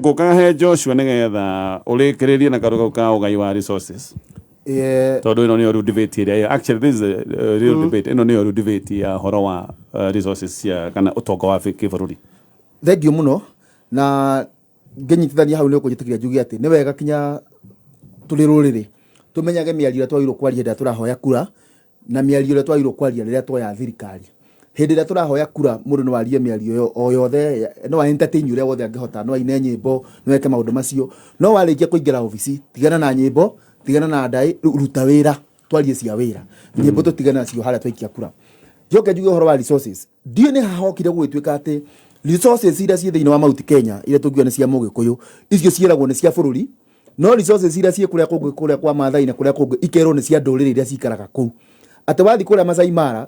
ngukahe Joshua nigetha ulikiririe na karuga ka ugai wa resources tondu ino ni debate area. Actually this is a real debate. Ino ni debate ya horo wa resources ya kana utonga wa kibururi. Thengiũ muno na ngenyitithania hau nĩ ũkũnjĩtĩkĩria njuge atĩ nĩ wega kinya tũrĩ rũrĩrĩ tũmenyage mĩario ĩrĩa twagĩrĩirwo kwaria hĩndĩ ĩrĩa tũrahoya kura na mĩario ĩrĩa twagĩrĩirwo kwaria rĩrĩa twoya thirikari. Hĩndĩ ĩrĩa tũrahoya kura mũndũ no arie mĩario o yothe, no entertain ũrĩa wothe angĩhota, no aine nyĩmbo, no eke maũndũ macio, no warĩkia kũingĩra obici tigana na nyĩmbo, tigana na ndai, ruta wĩra, twarie cia wĩra. Nyĩmbo tũtigana nacio harĩa twaikia kura. Njoke njuge ũhoro wa resources. Ndiũ nĩ hahokire gũgĩtuĩka atĩ resources iria ciĩ thĩinĩ wa Mount Kenya iria tũngiuga nĩ cia Mũgĩkũyũ icio ciĩragwo nĩ cia bũrũri, no resources iria ciĩ kũrĩa kũngĩ kũrĩa kwa Maathai na kũrĩa kũngĩ ikerwo nĩ cia ndũrĩrĩ iria cikaraga kũu. Atĩ wathi kũrĩa Masai Mara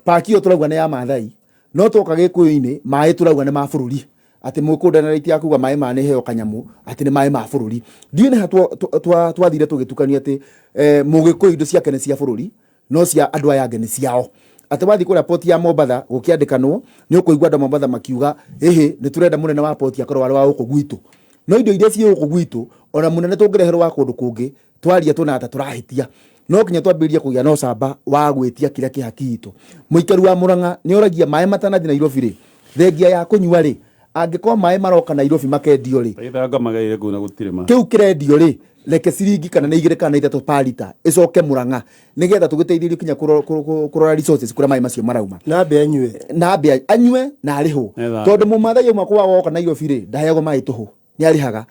paki ĩyo tũrauga nĩ ya Maathai, no twoka Gĩkũyũ-inĩ maĩ tũrauga nĩ ma bũrũri. Atĩ mũkũndanĩrĩti akuga maĩ ma nĩ heo kanyamũ atĩ nĩ maĩ ma bũrũri. Ndiũ nĩ twathire tũgĩtukania atĩ Mũgĩkũyũ indo ciake nĩ cia bũrũri no cia andũ aya angĩ nĩ ciao. Atĩ wathi kũrĩa port ya Mombatha gũkĩandĩkanwo nĩ ũkũigua andũ Mombatha makiuga nĩ tũrenda mũnene wa port akorwo arĩ wa gũkũ gwitũ. No indo iria ciĩ gũkũ gwitũ ona mũnene tũngĩreherwo wa kũndũ kũngĩ twaria tũna ata tũrahĩtia. No kinya twambĩrĩrie kũgĩa na ũcamba wa gwĩtia kĩrĩa kĩhaki itũ. Mũikari wa Mũrang'a nĩ oragia maĩ matanathi Nairobi rĩ, thengia ya kũnyua rĩ, angĩkorwo maĩ maroka Nairobi makendio rĩ, kĩu kĩrendio rĩ, reke ciringi kana nĩ 2 kana 3 per liter ĩcoke Mũrang'a nĩgetha tũgĩteithĩrĩrie kinya kũrora resources kũrĩa maĩ macio marauma. Na mbia anyue na arĩhwo. Tondũ Mũmaathai ũmwe kwa woka Nairobi rĩ, ndaheagwo maĩ tũhũ, nĩ arĩhaga.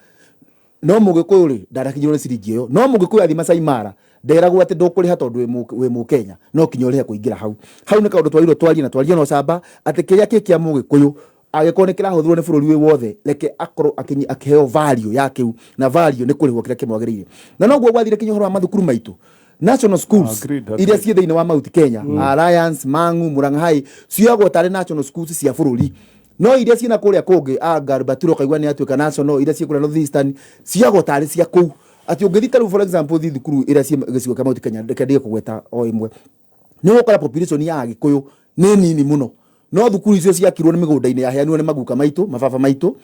No Mũgĩkũyũ rĩ, ndarakinyĩrwo nĩ ciringi ĩyo. No Mũgĩkũyũ athi Masai Mara nderagwo atĩ ndũkũrĩha tondũ wĩ Mũkenya, no kinya ũrĩhe kũingĩra hau. Hau nĩ kaũndũ twagĩrĩirwo twarie na twarie na ũcamba atĩ kĩrĩa kĩa Mũgĩkũyũ agĩkorwo nĩ kĩrahũthĩrwo nĩ bũrũri wĩ wothe, reke akorwo akĩheo value ya kĩu, na value nĩ kũrĩhwo kĩrĩa kĩmwagĩrĩire. Na noguo gwathire kinya ũhoro wa mathukuru maitũ national schools iria ciĩ thĩinĩ wa Mount Kenya, Alliance, Mang'u, Mũrang'a High ciagwo tarĩ national schools cia bũrũri. No iria ciĩ na kũrĩa kũngĩ Garbaturo kaigua nĩ atuĩka national, iria ciĩ kũrĩa North Eastern ciagwo tarĩ cia kũu. Atĩ ũngĩthii tarĩu for example thi thukuru iria ciĩ gĩcigo kĩa Mount Kenya, reke ndige kũgweta o ĩmwe, nĩ ũgũkora population ya Agĩkũyũ nĩ nini mũno. No thukuru icio ciakirwo nĩ mĩgũnda-inĩ yaheanirwo nĩ maguka maitũ, mababa maitũ,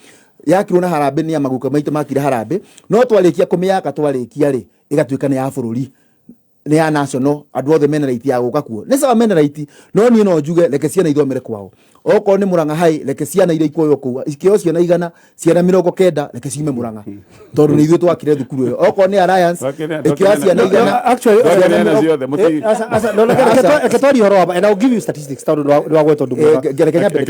yakirwo na Harambee nĩ ya maguka maitũ makire Harambee, no twarĩkia kũmĩaka twarĩkia rĩ, ĩgatuĩka nĩ ya bũrũri, nĩ ya national, andũ othe mena right ya gũka kuo. Nĩ sawa mena right, no niĩ no njuge reke ciana ithomere kwao. Okorwo nĩ Mũrang'a High, reke ciana iria ikuoywo kũu, ikĩo ciana 100, ciana 90 reke ciume Mũrang'a. Tondũ nĩ ithuĩ twakire thukuru ĩyo. Okorwo nĩ Alliance, ikĩo ciana 100 actually reke twari horo wa, and I'll give you statistics tondũ nĩ wagwetwo ndumũ. Reke nyambie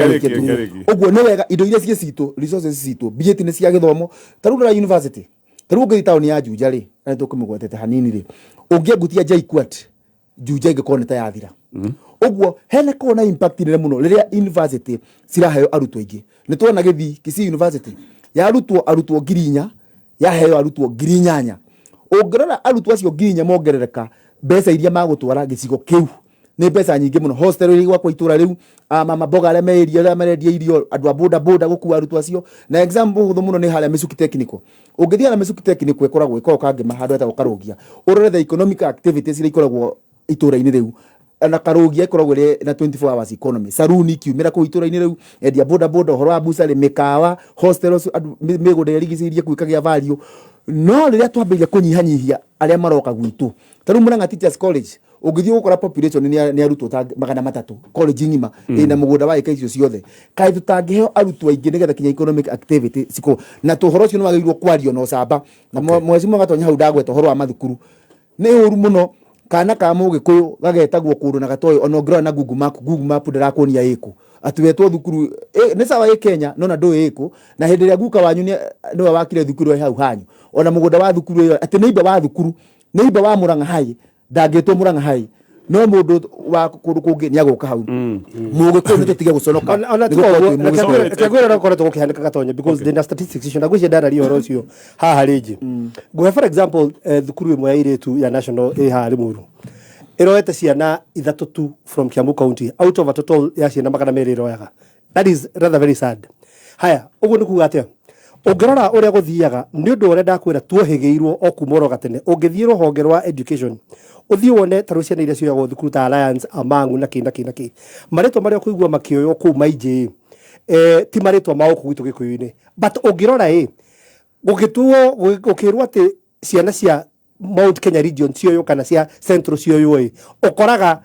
ũguo nĩ wega indo iria ciĩ citũ, resources citũ, budget nĩ cia gĩthomo. Tarĩu na university, tarĩu ũngĩthi taũni ya Juja rĩ, na tũkũmĩgwetete hanini rĩ, ũngĩangutia JKUAT, Juja ingĩkorwo nĩ ta yathira. Ũguo hena korwo na impact nene mũno rĩrĩa university ciraheo arutwo aingĩ. Nĩ tuona Gĩthii Kisii University ya arutwo 4,000 yaheo arutwo 8,000. Ũngĩrora arutwo acio 4,000 mongerereka, mbeca iria magũtwara gĩcigo kĩu nĩ mbeca nyingĩ mũno. Hostel iria gwakwa itũra rĩu, mama mboga arĩa meria arĩa marendia irio, andũ a boda boda gũkua arutwo acio. Na example hũthũ mũno nĩ harĩa Mĩcuki Technical. Ũngĩthiĩ na Mĩcuki Technical ĩkoragwo kangĩma handũ etagwo Karogia. Ũrore the economic activities iria ikoragwo itũra-inĩ rĩu. Na Karogia ikoragwo na 24 hours economy. Saruni kiumĩra kũu itũra-inĩ rĩu, endia boda boda, ũhoro wa bursary, mĩkawa, hostels, mĩgũnda ĩrigicĩirie gwĩkagĩa value. No rĩrĩa twambĩrĩria kũnyihanyihia arĩa maroka gwitũ, tarĩu Mũrang'a Teachers College ũngĩthiĩ gũkora population nĩ arutwo ta 300 college ng'ima ĩna mũgũnda wa ĩka icio ciothe. Kaĩ tũtangĩheo arutwo aingĩ nĩgetha kinya economic activity ciko, na tũhoro ũcio nĩ wagĩrĩirwo kwario na ũcamba. Na mwecimu gatonya hau ndagweta ũhoro wa mathukuru, nĩ ũru mũno kana ka Mũgĩkũyũ gagetagwo kũndũ na gatoĩ ona ũngĩrora na Google Map ndĩrakuonia ĩkũ. Atĩ wetwo thukuru nĩ sawa ĩ Kenya no na ndũĩ ĩkũ, na hĩndĩ ĩrĩa guka wanyu nĩwe wakire thukuru hau hanyu, ona mũgũnda wa thukuru ĩyo atĩ nĩ iba wa thukuru, nĩ iba wa Mũrang'a High, ndangĩtwo Mũrang'a High, no mũndũ wa kũndũ kũngĩ nĩ agũka hau. Mũgĩkũyũ nĩ tũtige gũconoka. Ona tũgwĩra no koretwo gũkĩhanĩka gatonya because the statistics icio ndagwĩciria ndarari ũhoro ũcio haha rĩngĩ. Ngũhe for example thukuru ĩmwe ya airĩtu ya national ĩ haha Limuru ĩroete ciana 3 tu from Kiambu County out of a total ya ciana 200 ĩroyaga. That is rather very sad. Haya, ũguo nĩ kuuga atĩa? Ũngĩrora ũrĩa gũthiaga nĩ ũndũ ũrĩa ndakwĩra tuohĩgĩirwo o kuma oro gatene. Ũngĩthiĩ rũhonge rwa education ũthiĩ wone tarũ ciana iria cioyagwo thukuru ta Alliance, Mang'u na kĩ marĩtwa marĩa kũigua makĩoywo kũu maingĩ ti marĩtwa ma gũkũ gwitũ Gĩkũyũ-inĩ, but ũngĩrora gukituo gukirwo ati ciana cia Mount Kenya region cio kana cia central cio yoi ukoraga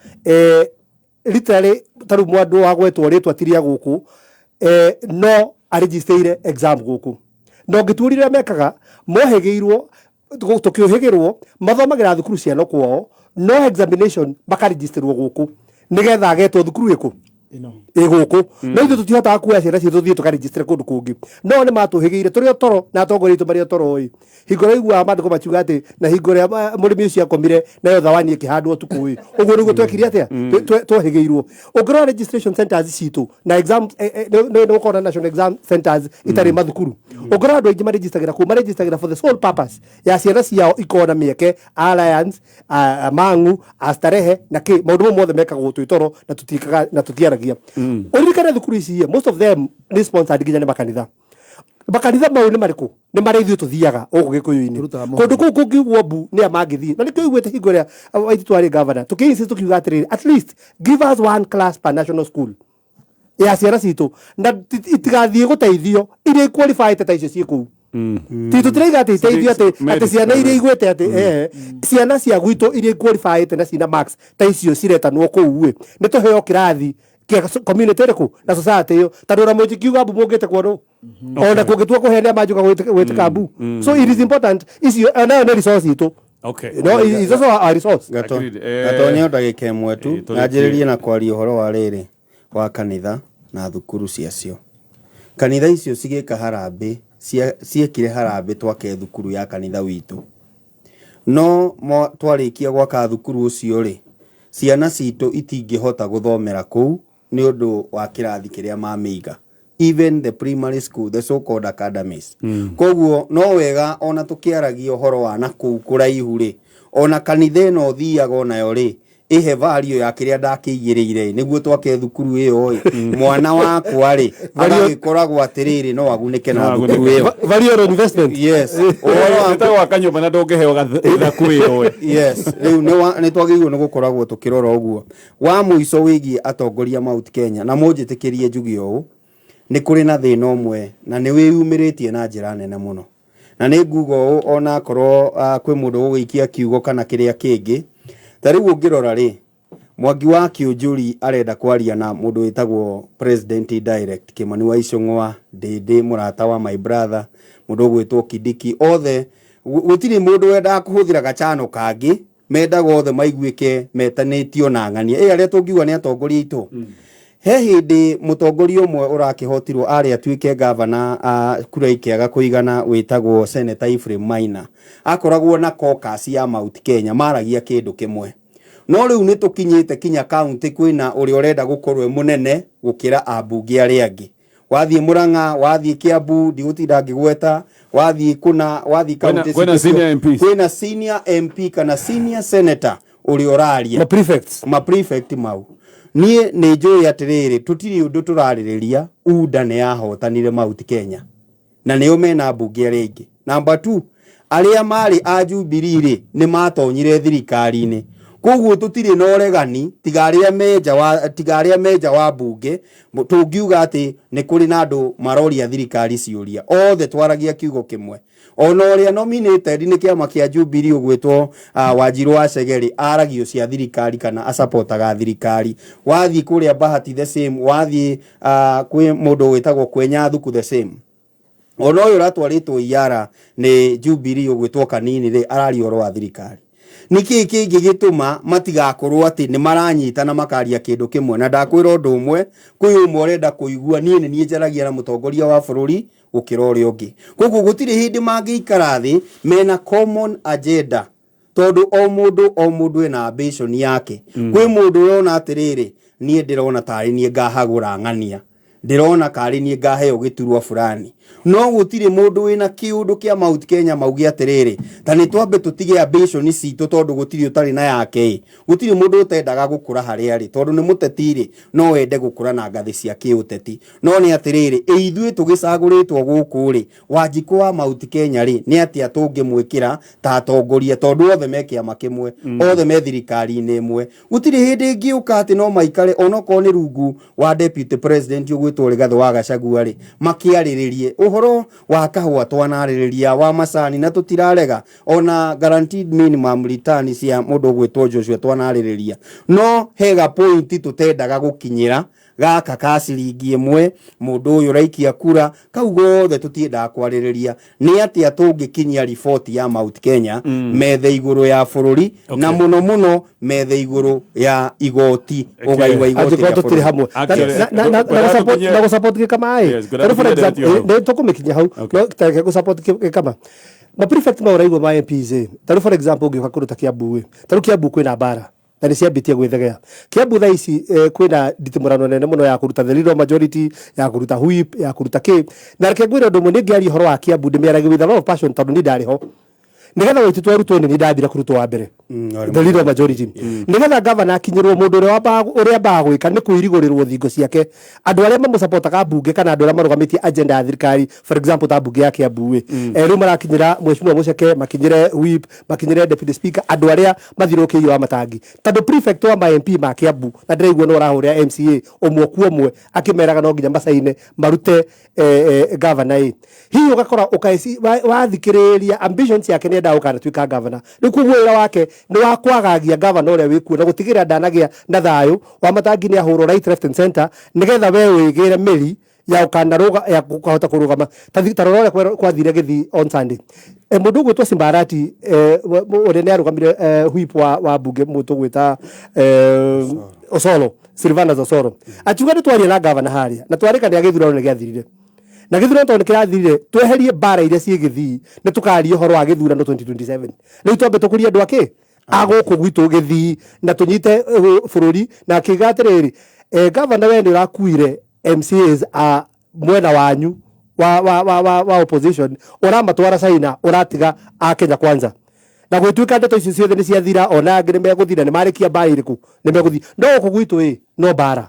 literally taru mwandu wa gwetwo ritwa tiria guku no aregister exam guku no giturire mekaga mohegeirwo tukiohegerwo mathomagira thukuru ciana kwao no examination bakaregisterwo guku nigetha agetwo thukuru iku guku no ithu tutihota kuoya ciana citu thie tukaregister kundu kungi no ni matuhigeire turi toro na atongoria mari toro oi hingore igua mandiko machuga ati na hingore murimi ucio akomire nayo thawani ikihandwo tukui uguo niguo twekire atia twahigeirwo ukira registration centers citu na exam no ukora national exam centers itari mathukuru ukira andu aingi maregistagira ku maregistagira for the sole purpose ya ciana ciao ikona mieke alliance mangu astarehe na ki maundu mothe mekagwo twitoro na tutikaga na tutiaragia urikana thukuru ici most of them ni sponsored ginya ni makanitha mau ni mariku ni mareithio tuthiaga ugu gikuyu-ini kundu kuu kungiugwo mbu ni amangithii na nikio igwete hingo ria waitu twari governor tukiinsi tukiuga atiriri at least give us one class per national school ya ciana citu na itigathie guteithio iria qualified ta icio ciĩ kuu titu tireiga ati teithio ati ciana iria igwete ati ciana cia gwitu iria qualified na cina max ta icio ciretanwo kuu we ni tuheo kirathi community riku na society yo tandura moji kiuga mbu mungite kwano ona kungitua kuhenia majuka gwitika mbu so it is important icio na resource itu okay no is also a resource gatonyo ndagika imwe tu najiririe na kwaria horo wa riri wa kanitha na thukuru ciacio kanitha icio cigika harambe ciekire harambe twake thukuru ya kanitha witu no twarikia gwaka thukuru ucio ri ciana citu itingihota guthomera kuu ni undu wa kirathi kiria mamiga even the primary school the so called academies koguo no wega ona tukiaragia horo wa nakuu kuraihu ri ona kanitha no thiaga onayo ri ihe value ya kiria ndakigirire niguo twake thukuru iyo mwana wakwa ri agikoragwo atiriri no agunike na thukuru iyo value on investment yes oro ntagwa kanyumba na ndongeheo gathaku iyo yes riu ni twagirwo ni gukoragwo tukirora uguo wa muico wigi atongoria Mount Kenya na munjitikirie njugi o ni kuri na thina omwe na ni wiyumiritie na njira nene muno na ni ngugo ona korwo kwi mundu ugikia kiugo kana kiria kingi tariu ungirora ri Mwangi wa Kiunjuri arenda kwaria na mundu witagwo president direct Kimani wa Icung'wa Ndindi murata wa my brother mundu gwitwo Kidiki othe gutiri mundu wenda kuhuthira gachano kangi mendaga othe maiguike metanitio na ng'ania aria tungiuga ni atongoria itu he hindi mutongoria umwe urakihotirwo ari atuike governor kura ikiaga kuigana witagwo Senator Ephraim Maina akoragwo na caucus ya Mount Kenya maragia kindu kimwe no riu ni tukinyite kinya county kwina uri urenda gukorwe munene gukira abunge aria angi wathie Murang'a wathie Kiambu ndigutinda ngigweta wathie kuna wathie county kwina senior MP kana senior senator uri uraria ma prefect mau nie ni njui atiriri tutiri undu turaririria UDA ne yahotanire Mount Kenya na niyo mena bunge aria ingi number 2 aria mari a Jubilee ni matonyire thirikari-ini koguo tutiri no regani tigaria meja wa bunge tungiuga ati ni kuri na andu maroria thirikari ciuria othe twaragia kiugo kimwe ona uria nominated ni kiama kia Jubilee ugwetwo Wanjiru wa Segeri aragio cia thirikari kana asupportaga thirikari wathi kuria Bahati the same wathi kwi mundu witagwo Kwenya Thuku the same ona uyu ratwaritwo iara ni Jubilee ugwetwo Kanini ri arari oro wa thirikari niki kingi gituma matigakorwo ati ni maranyita na makaria kindu kimwe na ndakwira undu umwe kwi umwe urenda kuigua nie ni njaragia na mutongoria wa bururi gukira uri ungi koguo gutiri hindi mangiikara thi mena common agenda tondu o mundu ena ambition yake kwi mundu urona atiriri nie ndirona tari nie ngahagura ng'ania ndirona kari nie ngaheo giturwa fulani no gutiri mundu wina kiundu kia Mount Kenya maugi atiriri tani twambe tutige ambition citu tondu gutiri utari na yake gutiri mundu utendaga gukura hari ari tondu ni mutetiri no wende gukura na ngathi cia kiuteti no ni atiriri ithui tugicaguritwo guku ri Wanjiku wa Mount Kenya ri ni ati atungimwikira ta atongoria tondu othe mekia makimwe othe me thirikari-ini imwe gutiri hindi ngiuka ati no maikare onoko ni rungu wa deputy president ugwitwo Rigathi wa Gachagua ri makiariririe uhoro wa kahua twanarĩrĩria wa macani na tutirarega ona guaranteed minimum return cia mundu gwitwo Joshua twanarĩrĩria no hega point tutendaga gukinyira gaka ka ciringi ĩmwe mundu uyu raikia kura kau gothe tutiendaga kwarĩrĩria ni atia tungikinyia report ya Mount Kenya methe iguru ya bururi na muno methe iguru ya igoti ugai wa igoti ya tuli hamwe na support kama ai for example ndio tukumikinya hau no kitake ku support kama ma prefect ma uraigo ma MPs taru for example ungiuka kuruta Kiambu taru Kiambu kwina bara na nĩ ciambitie gwĩthegea Kiambu thaa ici kwĩna nditimũrano nene mũno ya kũruta the leader majority ya kũruta whip ya kũruta kĩ na reke ngwĩre ũndũ ũmwe nĩ ngĩaria ũhoro wa Kiambu ndĩmĩaragia with a lot of passion tondũ nĩ ndarĩ ho nigetha wĩtu twarutwo nĩ ndambire kũrutwo wa mbere the leader majority nigetha governor akinyĩrwo mũndũ ũrĩa ambaga gwĩka nĩ kwĩrigũrĩrwo thingo ciake andũ arĩa mamũsupportaga mbunge kana andũ arĩa marũgamĩtie agenda ya thirikari for example ta mbunge ya Kiambu rĩu marakinyĩra mheshimiwa Muceke makinyĩre whip makinyĩre deputy speaker andũ arĩa mathirũkĩirio wa matangi tondũ prefect wa MP ma Kiambu na ndĩraigua no arahũrĩra MCA ũmwe kwa ũmwe akĩmeraga no nginya macaine marute governor hihi ũgakora wathikĩrĩria ambitions yake nĩ enda ũkanatuĩka governor rĩu kuguo wĩra wake nĩ wa kwagagia governor ũrĩa wĩkuo na gũtigĩrĩra ndanagĩa na thayũ wa matangi nĩ ahũrwo right left and center nĩgetha we wĩgĩre mĩri ya ukanaruga ya kukahota kurugama tarora kwathire githi on Sunday mundu gwitwa Simbarati ore ne arugamire whip wa bunge mutu gwita Osoro Silvana Osoro atuga ni twari na governor haria na twarika ni agithurano ni giathirire na githurano to ni kirathirire tweherie bara iria cie githi ni tukaria horo wa githurano 2027 riu twambe tukuria andu ake aguku gwitu githi na tunyite bururi na kigatiriri governor we ni rakuire MCAs a mwena wanyu wa opposition uramatwara China uratiga a Kenya kwanza na gwituika ndeto icio ciothe ni ciathira ona ngire meguthira ni marikia mbara iriku ni meguthi no kugwitu no bara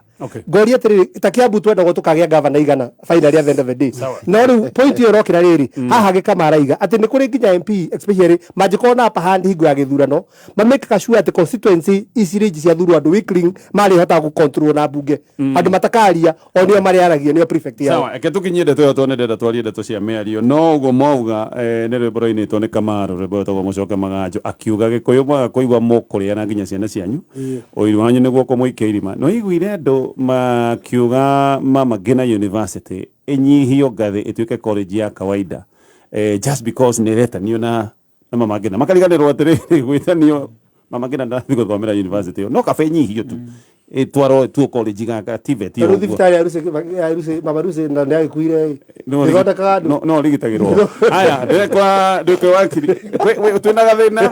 ngoria tiri ta Kiambu twenda go tukagia governor igana finally at the end of the day no riu point yo rokira riri haha gikamaraiga ati ni kuri nginya MP especially majikona apa hand hingo ya githurano mameka sure ati constituency isiriji cia thuru andu weakling mari hota ku control na bunge andu matakaria onio mari aragia ni prefect yao sawa eke tukinyire to to ndenda twari ndeto cia miario no go mauga ni rwiboro-ini to ni Kamaro rwiboro to mucoka magajo akiuga gikuyu mwa kuigwa mukuria na nginya ciana cianyu oiru wanyu niguo kumuikeirima no iguire andu makiuga Mama Ngina University inyihio ngathi ituike college ya kawaida just because ni retanio na Mama Ngina makariganirwo atiriri gwitanio Mama Ngina ndathi guthomera university no kabe nyihio tu twaro tu college gaka TVET yo thibitari aruse mabaruse ndani kuire ndoda kadu no ligitagirwo aya ndekwa wakiri we tunaga thina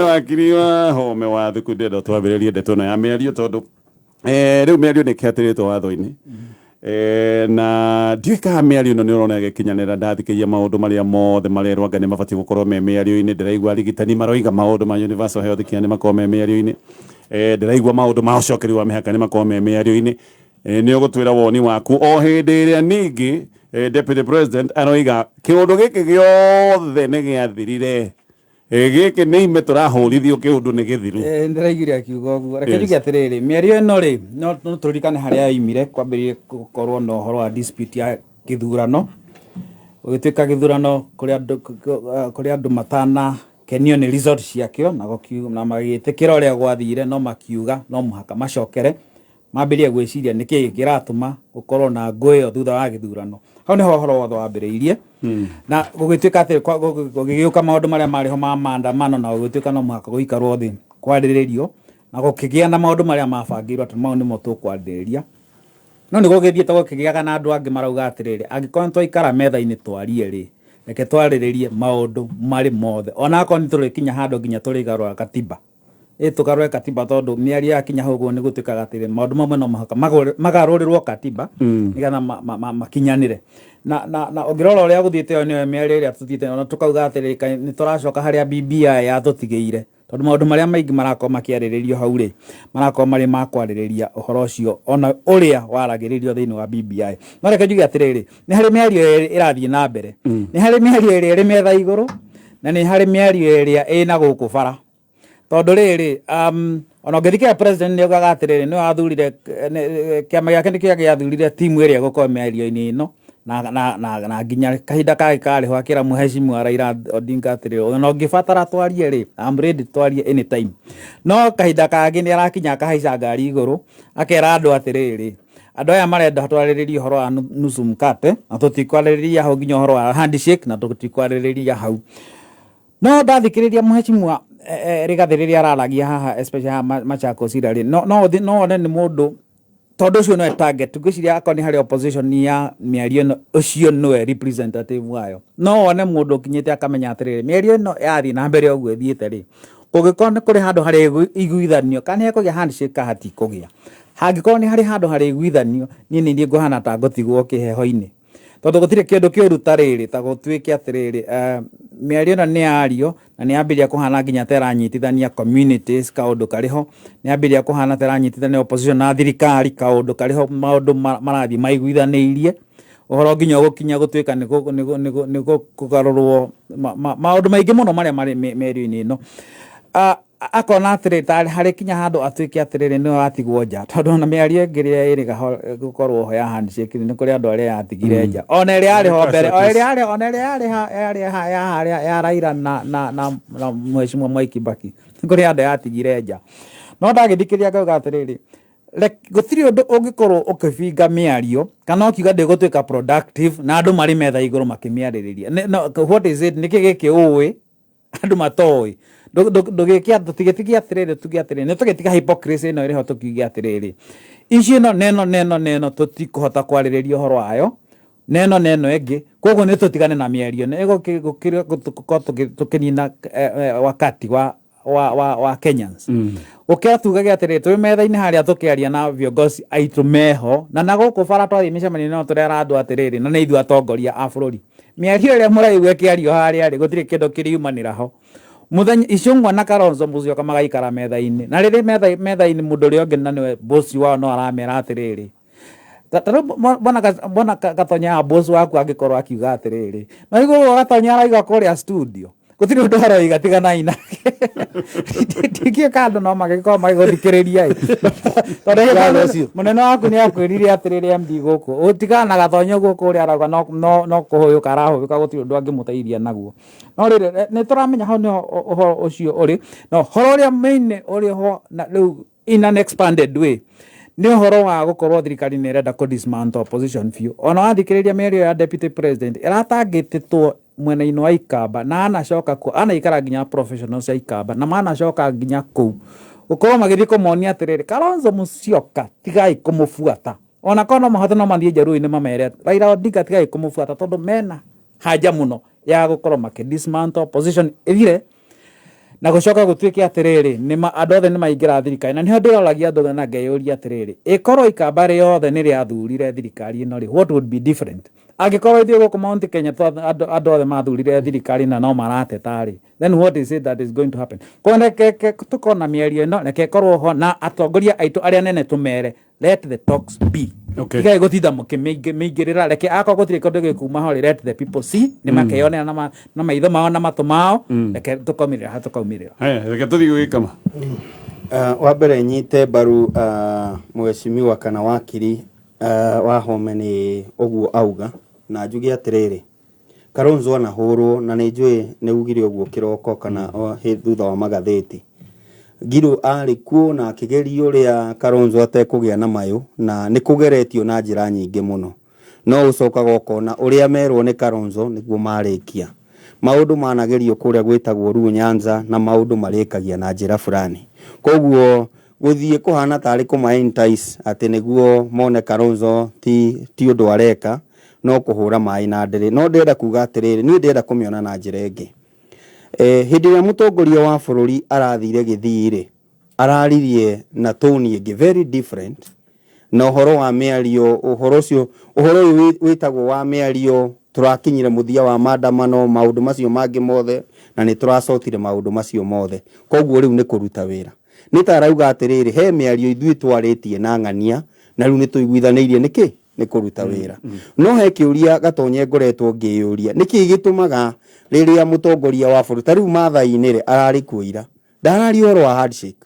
wakiri wa home wa thukunde ndo twambĩrĩrie ndeto no ya mĩario tondu rĩu mĩario nĩ kĩatĩrĩtwo watho-inĩ na ndiũka mĩario ĩno nĩ ũrona gĩkinyanĩra ndathikĩria maũndũ marĩa mothe marerwo anga nĩ mabatiĩ gũkorwo me mĩario-inĩ ndĩraigua arigitani maroiga maũndũ ma Universal Health Care nĩ makorwo me mĩario-inĩ ndĩraigua maũndũ ma ũcokeri wa mĩhaka nĩ makorwo me mĩario-inĩ nĩ ũgũtwĩra woni waku o hĩndĩ ĩrĩa ningĩ Deputy President aroiga kĩũndũ gĩkĩ gĩothe nĩ gĩathirire gĩkĩ nĩ ime tũrahũrithio kĩũndũ nĩ gĩthiru ndĩraiguire akiuga ũguo reke njuge atĩrĩrĩ mĩario ĩno rĩ no tũririkane harĩa yoimire kwambĩrĩria gũkorwo na ũhoro wa dispute ya gĩthurano gũgĩtuĩka gĩthurano kũrĩa andũ matanakenio nĩ result ciakĩo na magĩtĩkĩra ũrĩa gwathire no makiuga no mũhaka macokere mambĩrĩrie gwĩciria nĩkĩ kĩratũma gũkorwo na ngũĩ thutha wa gĩthurano hau nĩho ũhoro wothe wambĩrĩirie na gũgĩtuĩka atĩ gũgĩgĩũka maũndũ marĩa marĩ ho ma maandamano na gũgĩtuĩka no mũhaka gũikarwo thĩ kwarĩrĩrio na gũkĩgĩa na maũndũ marĩa mabangĩirwo atĩ mau nĩmo tũkwarĩrĩria no nĩ gũgĩthiĩte gũkĩgĩaga na andũ angĩ marauga atĩrĩrĩ angĩkorwo twaikara metha-inĩ twarie rĩ reke twarĩrĩrie maũndũ marĩ mothe ona akorwo nĩ tũrĩkinya handũ nginya tũrĩgarũra katiba tukarwe katiba tondu mĩario yakinya hugo nĩ gũtuĩkaga atĩrĩ maũndũ mamwe no mũhaka magarũrĩrwo katiba nĩgetha makinyanĩre na ũngĩrora ũrĩa gũthiĩte yo nĩyo mĩario ĩrĩa tũthiĩte ona tũkauga atĩrĩ nĩ tũracoka harĩa BBI yatũtigĩire tondũ maũndũ marĩa maingĩ marakorwo makĩarĩrĩrio hau rĩ marakorwo marĩ ma kwarĩrĩria ũhoro ũcio ona ũrĩa waragĩrĩrio thĩinĩ wa BBI no reke njuge atĩrĩrĩ nĩ harĩ mĩario ĩrathiĩ na mbere nĩ harĩ mĩario ĩrĩa ĩrĩ metha igũrũ na nĩ harĩ mĩario ĩrĩa ĩna gũkũ bara tondu riri ona ngithikira president ni ogaga atiriri no athurire kiama giake ni kia athurire timu iria gukorwo mĩario-inĩ ĩno na nginya kahinda kari ho akira Mheshimiwa Raila Odinga atiriri ona ũngĩbatara twarie ri I'm ready twarie anytime no kahinda kangĩ ni arakinya akahaica ngari igũrũ akera andũ atiriri andũ aya marenda twarĩrĩrie ũhoro wa nusu mkate na tũtikwarĩrĩria hau nginya ũhoro wa handshake na tũtikwarĩrĩria hau no ndathikĩrĩria Mheshimiwa Rigathi rĩrĩa araragia haha especially haha Machakos ira no one nĩ mũndũ tondũ ũcio no target ngwĩciria akorwo nĩ harĩ opposition ya mĩario ĩno ũcio nĩwe representative wayo no one mũndũ ũkinyĩte akamenya atĩrĩrĩ mĩario ĩno yathiĩ na mbere ũguo ĩthiĩte rĩ kũngĩkorwo nĩ kũrĩ handũ harĩ iguithanio kana hekũgĩa handshake kana hatikũgĩa hangĩkorwo nĩ harĩ handũ harĩ iguithanio niĩ nĩ ngũhana ta ngũtigwo kĩheho-inĩ tondũ gũtirĩ kĩndũ kĩũru ta rĩrĩ ta gũtuĩke atĩrĩrĩ mĩario ĩno nĩ yario na nĩ yambĩrĩria kũhana nginya ta ĩranyitithania communities kaũndũ karĩ ho nĩ yambĩrĩria kũhana ta ĩranyitithania opposition na thirikari kaũndũ karĩ ho maũndũ marathiĩ maiguithanĩirie ũhoro nginya gũkinya gũtuĩka nĩ kũgarũrwo maũndũ maingĩ mũno marĩa marĩ mĩario-inĩ ĩno akona atĩrĩrĩ tarĩ harĩ kinya handũ atuĩke atĩrĩrĩ nĩwe watigwo nja tondũ ona mĩario ĩngĩ ĩrĩa ĩrĩ gũkorwo ho ya handshake nĩ kũrĩ andũ arĩa yatigire nja ona ĩrĩa yarĩ ho mbere ona ĩrĩa yarĩ ya Raila na Mheshimiwa Mwai Kibaki nĩ kũrĩ andũ yatigire nja no ndagĩthikĩrĩria ngauga atĩrĩrĩ gũtirĩ ũndũ ũngĩkorwo ũkĩbinga mĩario kana ũkiuga ndĩgũtuĩka productive na andũ marĩ metha igũrũ makĩmĩarĩrĩria what is it nĩkĩ gĩkĩ ũĩ andũ matoĩ ndũgĩkia tũtigĩtigia atĩrĩrĩ tuge atĩrĩrĩ nĩ tũgĩtiga hypocrisy ĩno ĩrĩ ho tũkiuge atĩrĩrĩ ici ĩno neno tũtikũhota kwarĩrĩria ũhoro wayo neno ĩngĩ koguo nĩ tũtigane na mĩario tũkĩnina wakati wa Kenyans ũkĩra tugage atĩrĩrĩ twĩ metha-inĩ harĩa tũkĩaria na viongozi aitũ meho na gũkũ bara twathiĩ mĩcemanio no tũrera andũ atĩrĩrĩ na nĩ ithuĩ atongoria a bũrũri mĩario ĩrĩa mũraigua ĩkĩario harĩa rĩ gũtirĩ kĩndũ kĩriumanĩra ho muthenya Icũng'wa na Kalonzo Musyoka magaikara metha-inĩ na rĩrĩ metha-inĩ mũndũ ũrĩa ũngĩ na nĩwe bosi wao no aramera atĩrĩrĩ bona Gatonya bosi waku angĩkorwo akiuga atĩrĩrĩ no igũrũ Gatonya araiga kũrĩa studio gũtirĩ ũndũ aroiga tiganai nake tikio kando no magĩkorwo magĩgũthikĩrĩria tondũ mũnene waku nĩ akwĩrire atĩrĩrĩ MD gũkũ ũtigana na Gatonya gũkũ ũrĩa arauga no kũhũyũka arahũyũka gũtirĩ ũndũ angĩmũteithia naguo no rĩrĩ nĩ tũramenya hau nĩ ũhoro ũcio ũrĩ no ũhoro ũrĩa main ũrĩ ho na rĩu in an expanded way nĩ ũhoro wa gũkorwo thirikari nĩ ĩrenda kũ-dismantle opposition biũ ona wathikĩrĩria mĩario ya deputy president ĩratangĩtĩtwo mwena-inĩ wa Ikamba na anacoka kuo anaikara nginya professionals ya Ikamba na manacoka nginya kũu gũkorwo magĩthiĩ kũmonia atĩrĩrĩ Kalonzo Musyoka tigai kũmũbuata ona korwo no mahote no mathiĩ njaruo-inĩ mamere Raila Odinga tigai kũmũbuata tondũ mena hanja mũno ya gũkorwo makĩ-dismantle opposition ĩthire na gũcoka gũtuĩke atĩrĩrĩ andũ othe nĩ maingĩra thirikari na nĩho ndĩroragia andũ othe na ngeyũria atĩrĩrĩ ĩkorwo Ikamba rĩothe nĩ rĩathurire thirikari ĩno rĩ what would be different angĩkorwo ithuĩ gũkũ Mount Kenya andũ othe mathurire thirikari na no marateta rĩ then what is it that is going to happen tũkona mĩario ĩno reke ĩkorwo ho na atongoria aitũ arĩa nene tũmere let the talks be tigai gũtinda mũkĩmĩingĩrĩra reke akorwo gũtirĩ kĩndũ gĩkuma ho let the people see nĩ makeyonera na maitho mao na matũ mao reke tũkaumĩrĩra tũkaumĩrĩra reke tũthiĩ gwĩkama wa mbere nyite mbaru Mheshimiwa kana wakiri Wahome nĩ ũguo auga na njuge atĩrĩrĩ Kalonzo anahũrwo na nĩ njũĩ nĩ ugire ũguo kĩroko kana thutha wa magathĩti Ngiru arĩ kuo na akĩgeria ũrĩa Kalonzo atekũgĩa na mayũ na nĩ kũgeretio na njĩra nyingĩ mũno no ũcokaga ũkona ũrĩa merwo nĩ Kalonzo nĩguo marĩkia maũndũ managerio kũrĩa gwĩtagwo Luo Nyanza na maũndũ marĩkagia na njĩra fulani koguo gũthiĩ kũhana tarĩ kũma-entice atĩ nĩguo mone Kalonzo ti ũndũ areka no kũhũra maĩ na ndĩrĩ no ndĩrenda kuga atĩrĩrĩ niĩ ndĩrenda kũmĩona na njĩra ĩngĩ hĩndĩ ĩrĩa mũtongoria wa bũrũri arathire Gĩthii-rĩ araririe na tone ĩngĩ very different na ũhoro wa mĩario ũhoro ũyũ wĩtagwo wa mĩario tũrakinyire mũthia wa maandamano maũndũ macio mangĩ mothe na nĩ tũracotire maũndũ macio mothe koguo rĩu nĩ kũruta wĩra nĩ ta arauga atĩrĩrĩ he mĩario ithuĩ twarĩtie na ng'ania na rĩu nĩ tũiguithanĩirie nĩkĩ nĩ kũruta wĩra no he kĩũria Gatonye ngoretwo ngĩyũria nĩkĩ gĩtũmaga rĩrĩa mũtongoria wa bũrũri ta rĩu Maathai-inĩ ararĩ kuo ira ndarari ũhoro wa handshake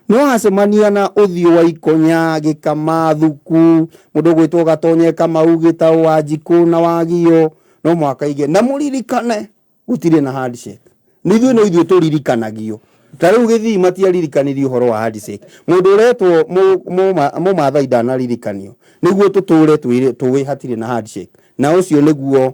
no acemania na uthio wa ikonya gikama thuku mundu gwitwo gatonye kama ugita Wanjiku na Wagio no mwaka ige na muririkane gutire na handshake nithu no ithuĩ tũririkanagio tarĩu gĩthii matiaririkanirie ũhoro wa handshake mũndũ ũretwo mũmathai ndanaririkanio nĩguo tũtũre tũĩ hatirĩ na handshake na ũcio nĩguo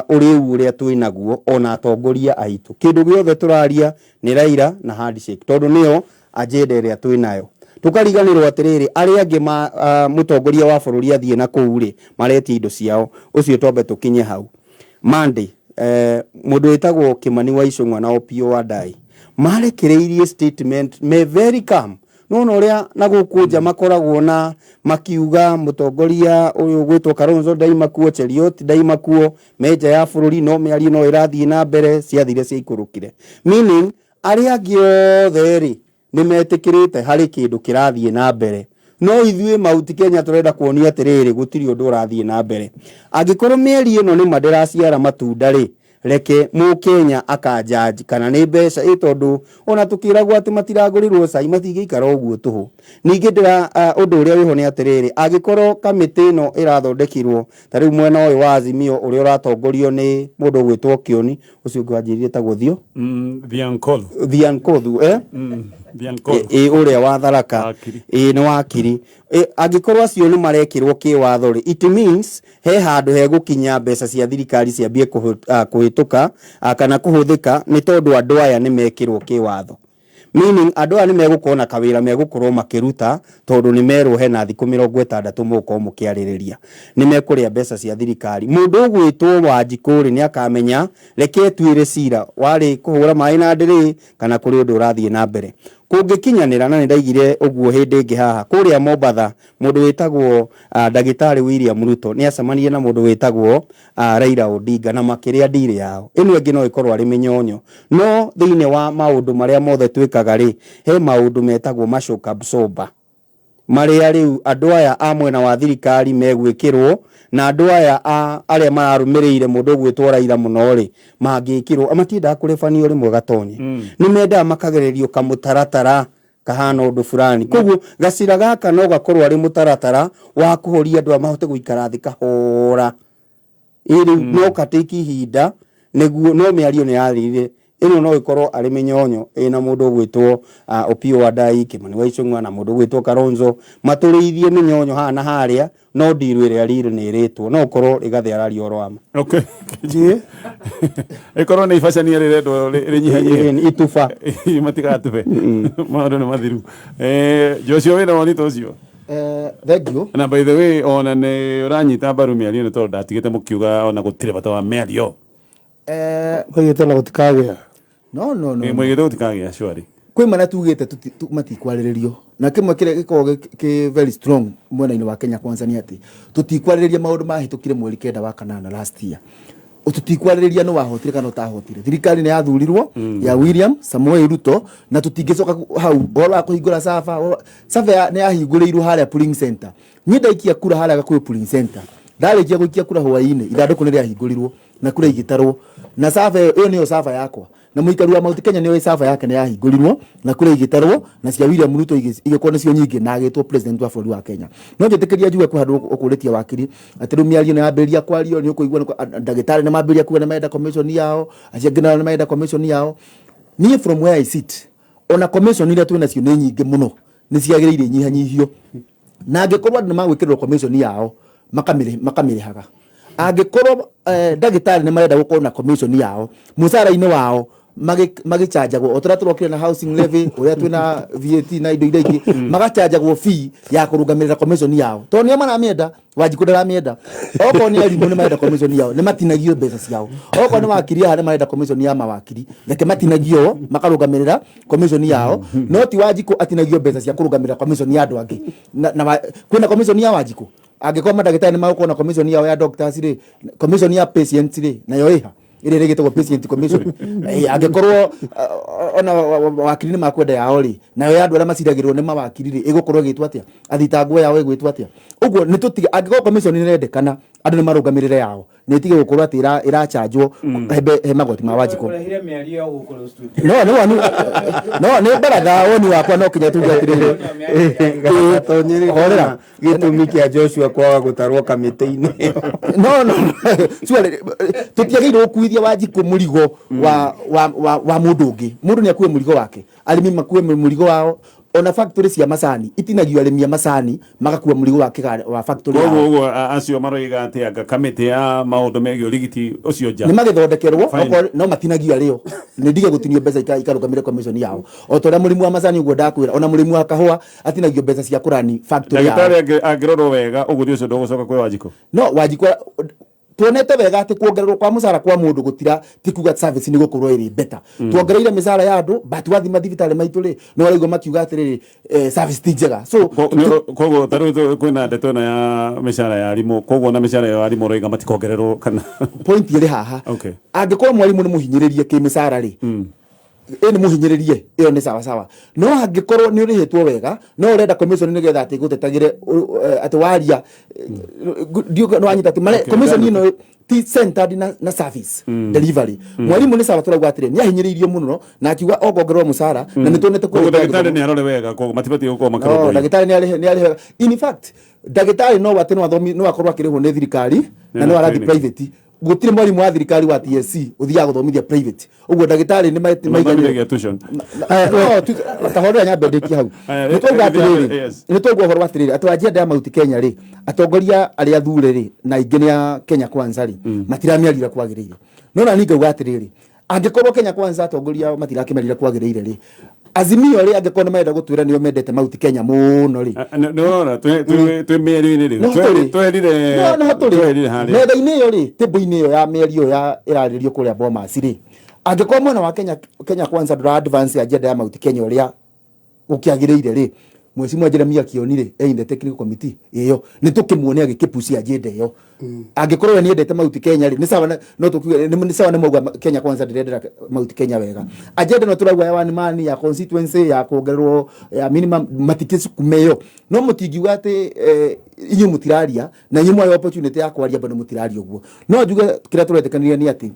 ũrĩu ũrĩa twĩnaguo ona atongoria aitũ kĩndũ gĩothe tũraria nĩ Raila na handshake tondũ nĩyo agenda ĩrĩa twĩnayo tukariganirwo atiriri aria angi mutongoria wa bururi athie na kuuri mareti indo ciao ucio twambe tukinye hau Monday mundu witagwo Kimani wa Icũng'wa na Opiyo Wandayi marekereirie statement me very calm no uria na gukunja makoragwo na makiuga mutongoria uyu gwitwo Kalonzo Ndaimakuo Cheriot Ndaimakuo meja ya bururi no miario no irathie na mbere ciathire cia ikurukire meaning aria angi othe ri nimetikirite hari kindu kirathie na mbere no ithuĩ Mount Kenya turenda kuonia atiriri gutiri undu urathie na mbere angikorwo mieri ino ni madiraciara matunda ri reke mu Kenya akajaji kana ni mbeca itondu ona tukiragwo ati matiragurirwo cai matigikara uguo tuhu ningi ndira undu uria wiho ni atiriri angikorwo kamiti ino irathondekirwo tariu mwena uyu wa Azimio uria uratongorio ni mundu gwitwo Kioni ucio ngwanjiririe ta guthio Thiankothu uria wa Tharaka ni wakiri angikorwo acio ni marekirwo kiwatho ri it means he handu he gukinya mbeca cia thirikari ciambie kuhituka kana kuhuthika ni tondu andu aya ni mekirwo kiwatho meaning andu aya ni megukona kawira megukorwo makiruta tondu ni merwo he na thiku 60 muko mukiaririria ni mekuria mbeca cia thirikari mundu ugwitwo Wanjiku ri ni akamenya reke twire cira wari kuhura mai na ndiri kana kuri undu urathie na mbere kungikinyanira na ndaigire uguo hindi ngi haha kuria Mombatha mundu witagwo Ndagitari William Ruto ni acemanirie na mundu witagwo Raila Odinga na makiria ndire yao ino ingi no ikorwo ari minyonyo no thiine wa maundu maria mothe twikaga ri he maundu metagwo mashoka absorber maria riu andu aya a mwena wa thirikari megwikirwo na andu aya aria mararumirire mundu gwitwo Raila muno ri mangikirwo amatinda kurefanio rimwe gatonye ni menda makagererio kamutaratara kahana undu fulani koguo gacira gaka no gakorwo ari mutaratara wa kuhoria andu amahote guikara thi kahora iri no katiki hinda neguo no miario ni yathire ino no ikorwo ari minyonyo ina mundu gwitwo Opiyo Wandayi Kimani wa Icũng'wa na mundu gwitwo Kalonzo maturithie minyonyo hana haria no ndiru iria riri ni ritwo no korwo rigathi arario orwama okay ikorwo ni ifacania rirendo rinyihanyie itufa matigatufe maundu ni mathiru Joshua wina woni tocio thank you na by the way ona ni uranyita mbaru miario ni tondu ndatigite mukiuga ona gutire bata wa miario Mwigite na gutikagĩa no mwigite gutikagĩa shwari kwi mana tugite matikwariririo na kimwe kire giko ki very strong mwena-ini wa Kenya Kwanza ni ati tutikwaririria maundu mahitukire mweri 9 wa kanana last year tutikwaririria no wahotire kana utahotire thirikari ni yathurirwo ya William Samoei Ruto na tutingicoka hau ora kuhingura safa ni yahinguriirwo haria polling center nyida ikia kura haria gakuyu polling center ndarikia guikia kura hwaini ithanduku ni riahingũrirwo na kura igitarwo na safa iyo niyo safa yakwa na muikaru wa Mount Kenya niyo safa yake ni yahingũrirwo na kura igitarwo na cia William Ruto igikwo nacio nyingi na agitwo president wa bũrũri wa Kenya no njĩtĩkĩria njuge kwa handũ ũkũrĩtia wakiri atĩ rĩu mĩario nĩ yambĩrĩria kwario nĩ ũkũigua ndagĩtarĩ nĩ mambĩrĩria kuga nĩ marenda commission yao acia ngina nĩ marenda commission yao niĩ from where I sit ona commission iria twĩna cio nĩ nyingĩ mũno nĩ ciagĩrĩire nyihanyihio na angĩkorwo andũ nĩ magwĩkĩrĩrwo commission yao makamĩrĩhaga angĩkorwo ndagĩtarĩ nĩ marenda gũkorwo na commission yao mũcara-inĩ wao magichanjagwo otara turokire na housing levy uria twina VAT na indo iria ingi magachanjagwo fee ya kurungamirira commission yao to ni amana mienda Wanjiku ndaramienda oko ni arimu ni maenda commission yao ni matinagio mbeca ciao oko ni wakiri ha ni maenda commission ya mawakiri reke matinagio makarungamirira commission yao no ti Wanjiku atinagio mbeca cia kurungamirira commission ya andu angi na kwina commission ya Wanjiku angĩkorwo mandagĩtarĩ nĩ magũkorwo na commission yao ya doctors rĩ commission ya patients rĩ nayo iha ire regetwo patient commission angĩkorwo ona wakiri nĩ makwenda yao rĩ nayo ya andũ arĩa maciragĩrwo nĩ mawakiri rĩ ĩgũkorwo ĩgĩtwo atĩa athitangwo yao ĩgwĩtwo atĩa ũguo nĩ tũtiga angĩkorwo commission nĩ ĩrendekana andu ni marugamirire yao ni tige gukorwo ati irachanjwo he magoti ma Wanjiku no ni baratha woni wakwa no kinya tu gatirire horera gitumi kia Joshua kwaga gutarwo kamiti-ini no swale tutiagirwo kuithia Wanjiku murigo wa mundu ungi mundu ni akue murigo wake alimi makue murigo wao ona factory cia macani itinagio arimi macani magakua murigo wa factory ogo acio maroiga ati anga kamiti ya maundu megio rigiti ucio nja ni magithondekerwo no matinagio ario ni ndige gutinio mbeca ikarugamire commission yao o toria murimu wa macani ugo ndakwira ona murimu wa kahua atinagio mbeca cia kurani factory yao ndagitari angirorwo wega uguthi ucio ndogucoka kwi Wanjiku no Wanjiku tuonete wega ati kuongererwo kwa musara kwa mundu gutira tikuga service ni gukorwo iri better tuongereire misara ya andu but wathi mathibitari maitu ri no araigo makiuga atiri service ti njega so kogo taru kwina ndeto na ya misara ya arimu kogo na misara ya arimu roiga matikongererwo kana point iri haha angikorwo mwarimu ni muhinyiririe ki misara ri ni muhinyiririe iyo ni sawa sawa no angikorwo ni urihetwo wega no urenda commission ni getha ati gutetagire ati waria dio no anyita ati commission ino ti centered na service delivery mwarimu ni sawa turagwa atire ni ahinyiririo muno na akiuga ogongerwo musara na nitonete ko dagitari ni arore wega ko matibati uko makaro dagitari ni ari in fact dagitari no wate no athomi no akorwo akirihwo ni thirikari na no arathi private gutire mwarimu wa thirikari wa TSC uthia guthomithia private uguo dagitari ni maiganire tuition tahorera nyambe ndiki hau nitauga atiriri nitauga horo atiriri atwanjia ya Mount Kenya ri atongoria aria athure ri na ingine ya Kenya Kwanza ri matiramiarira kwagirire no na ninga atiriri angikorwo Kenya Kwanza atongoria matirakimerira kwagirire ri Azimio ri angikorwo maenda gutwira niyo mendete Mount Kenya muno ri no twe meri-ini ri twerire hari nenda-ini yo ri tebo-ini yo ya meri yo ya iraririo kuria Bomas ri angikorwo mwena wa Kenya Kwanza ndura advance agenda ya Mount Kenya uria ukiagirire ri Mheshimiwa Jeremia Kioni in the technical committee iyo ni tukimuonia gikipusi agenda iyo angikorwo ni endete Mount Kenya ri ni sawa no tukiuga ni sawa ni mauga Kenya Kwanza ndirendera Mount Kenya wega agenda no turagwa ya one man ya constituency ya kuongererwo ya minimum matikisi kumeyo no mutingiuga ati inyu mutiraria na inyu mwayo opportunity ya kwaria bado mutiraria uguo no njuga kira turetekaniria ni ati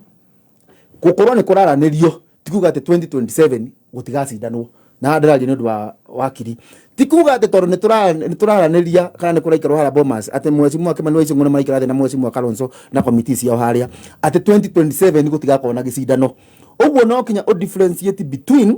gukorwo ni kuraranirio tikuga ati 2027 gutigacindanwo na ndararia ni ndu wa wakiri tikuga ati toru ni turaraniria kana ni kuraikarwo hara Bomas ati Mheshimiwa Kimani wa Icung'wa maikara thi na Mheshimiwa Kalonzo na committee cia haria ati 2027 gutigakona na gicindano uguo no kinya o differentiate between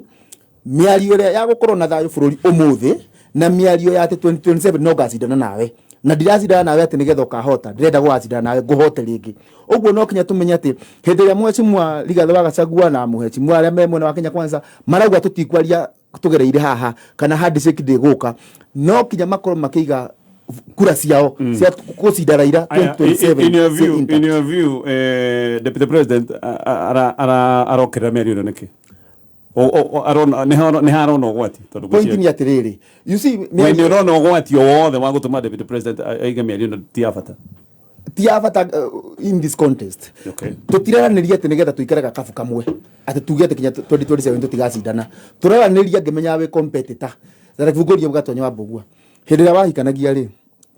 miario ria ya gukorwo na thayo bururi umuthi na miario ya ati 2027 no gacindana nawe na ndiracindana nawe ati nigetha ukahota ndirenda gwacindana nawe nguhote ringi uguo no kinya tumenye ati hindi ya Mheshimiwa Rigathi wa Gachagua na Mheshimiwa aria me mwena wa Kenya Kwanza marauga tutikwaria tugereire haha kana handshake ndiguka no kinya makorwo makiiga kura ciao cia kucindana ira 2027 in your view Deputy President arokera meri niki ni harona gwati tondu point ni atiriri you see ni urona gwati wothe wa gutuma Deputy President aiga meri ti afata in this contest tutiraraniria ati nigetha tuikaraga kafu kamwe ati tuge ati kinya 2027 tutigacindana turaraniria ngimenya we competitor thara kivunguria mugatonya wa Mbugua hindi ria wahikanagia ri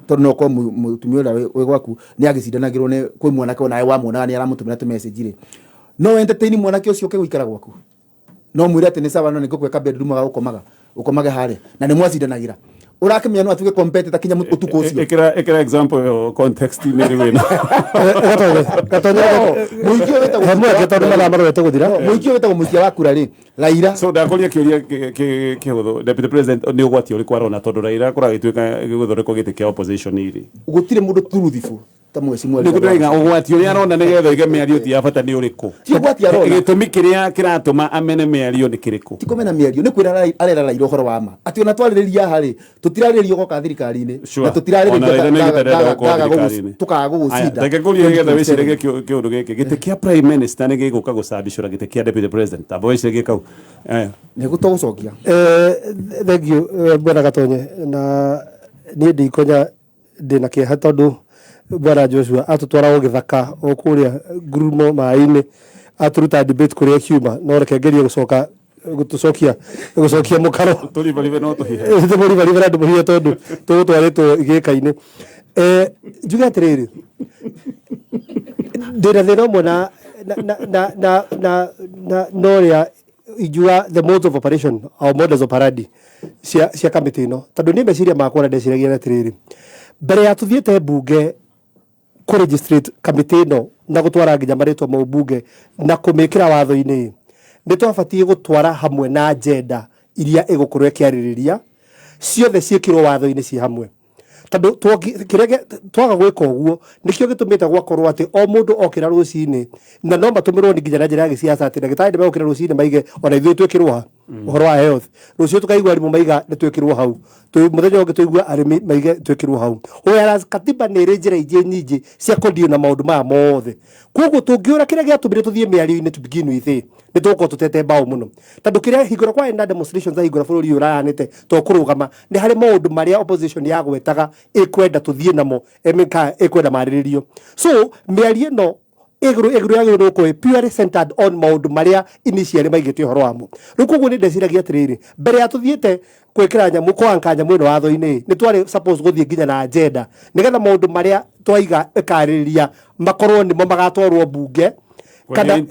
tondu no ko mutumia ura we gwaku ni agicindanagirwo ni kwi mwanake ona wa muonaga ni aramutumira tu message ri no entertain mwanake ucio ke guikara gwaku no mwire ati ni sawa no ni gukweka bedroom ga ukomage hare na ni mwacindanagira urakimenya no atuge competitor kinya utuko ucio ekera example context ni ri wena gatonya muikio weta hamwe getondu mathama rwete guthira muikio weta muikia wa kura ri Raila so ndakoria kiuria kihuthu Deputy President ni ugwati uri kwarona tondu Raila kuragituika guthoreko giti kia opposition iri gutire mundu turuthifu ta Mheshimiwa ni kurenga ugwati uri arona nigetha ige miario ti abata ni uriku ti ugwati arona gitumi kiria kiratuma amene miario ni kiriku ti komena miario ni kwira arera Raila uhoro wa ma ati ona twaririria hari tutirariria goka thirikari-ini na tutirariria tukaga gucinda reke kuria getha wicirege kiundu giki giti kia prime minister ni giguka gucabicura giti kia Deputy President abo wicirege kau ni gutogucokia thank you bwana Gatonye na ni ndikonya ndina kieha tondu bwana Joshua atutwara githaka o kuria ngurumo mai-ini aturuta debate kuria kiuma no reke ngerie gucoka gucokia mukaro tuli balive no tuhihe tuli balive na ndumuhie tondu tugutwaritwo igikaine njuge atiriri ndira thina umwe na noria ijua the modes of operation or models operandi cia kamiti ino tondu ni meciria makwa na ndeciragia atiriri mbere ya tuthiete bunge ku registrate kamiti ino na gutwara nginya maritwa ma bunge na kumikira watho-ini ni twabatie gutwara hamwe na agenda iria igukorwo ikiaririria ciothe ciikirwo watho-ini ci hamwe tondu twaga gwika uguo nikio gitumite gwakorwo ati o mundu okira rucini na no matumirwo ni nginya na njira ya giciaca ati ndagitari ni megukira rucini maige ona ithuĩ twikirwo ha uhoro wa health rucio tukaigua arimu maiga ni twikirwo hau muthenya ungi tuigua arimi maige twikirwo hau whereas katiba ni iri njira ingĩ nyingĩ cia kũndio na maundu maya mothe koguo tungiura kiria giatumire tuthie miario-ini to begin with ni tugukorwo tutete mbao muno tondu kiria hingũra kwa enda demonstrations za hingũra bũrũri ũyũ ũrahanĩte to kũrũgama ni harĩ maũndũ marĩa opposition yagwetaga ikwenda tuthie namo emeka ikwenda marĩrĩrio so mĩario ĩno iguru yagĩrĩirwo gũkorwo purely centered on maũndũ marĩa initially maigĩte ũhoro wamo rĩu koguo nĩ ndeciragia atĩrĩrĩ mbere ya tuthiĩte gwĩkĩra nyamũ kwanka nyamũ ĩno watho-inĩ nĩ twarĩ suppose gũthiĩ nginya na agenda nĩgetha maũndũ marĩa twaiga ĩkarĩrĩria makorwo nĩmo magatwarwo bunge kana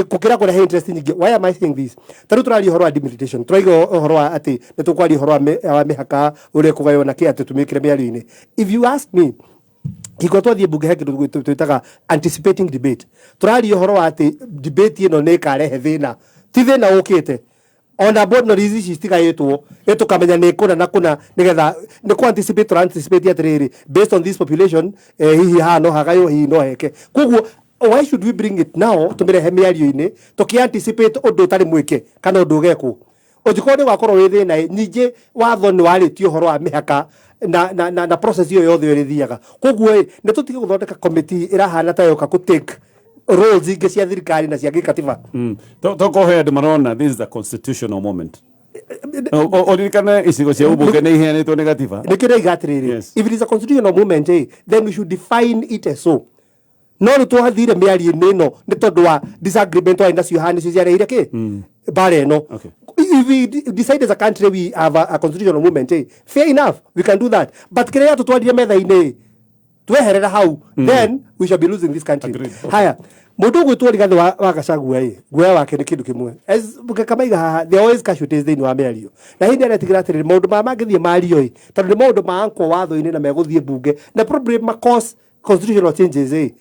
kukira kuna interest nyingi. Why am I saying this? Taru turari horo wa delimitation turaiga horo wa ati netukwari horo wa mihaka ure kugayo na kia tutumikire miario-ini. If you ask me igotwa thie bunge heke twitaga anticipating debate turari horo wa ati debate ino ne karehe thina ti thina ukite ona board no rizi citigaitwo etukamenya ne kuna na kuna nigetha ne ku anticipate atiriri based on this population hihi hano hagayo hihi no heke koguo why should we bring it now tumirehe miario-ini tukianticipate undu utari mwike kana undu ugekwo ujiko ni wakorwo wi thina nyingi watho ni waritio horo wa mihaka na process iyo yothe iri thiaga koguo ni tutige guthondeka committee irahana tayo ka take roles ingi cia thirikari na cia gikatiba toko head marona this is a constitutional moment orikana isigo cia ubunge ni iheanitwo ni gatiba nikire igatiriri if it is a constitutional moment then we should define it as so no ni twathire miario-ini ino ni tondu wa disagreement wa inacio hani cio ciareire ki bare no if we decide as a country we have a constitutional movement fair enough we can do that but kire tu twadire metha-ini tweherera hau then we shall be losing this country. Haya mundu gwitwo Rigathi wa Gachagua guoya wake ni kindu kimwe as kamaiga haha there always casualties thini wa miario na hindi aretigira atiriri maundu ma mangithie mario tondu ni maundu ma anko watho-ini na meguthie bunge na problem ma cause constitutional changes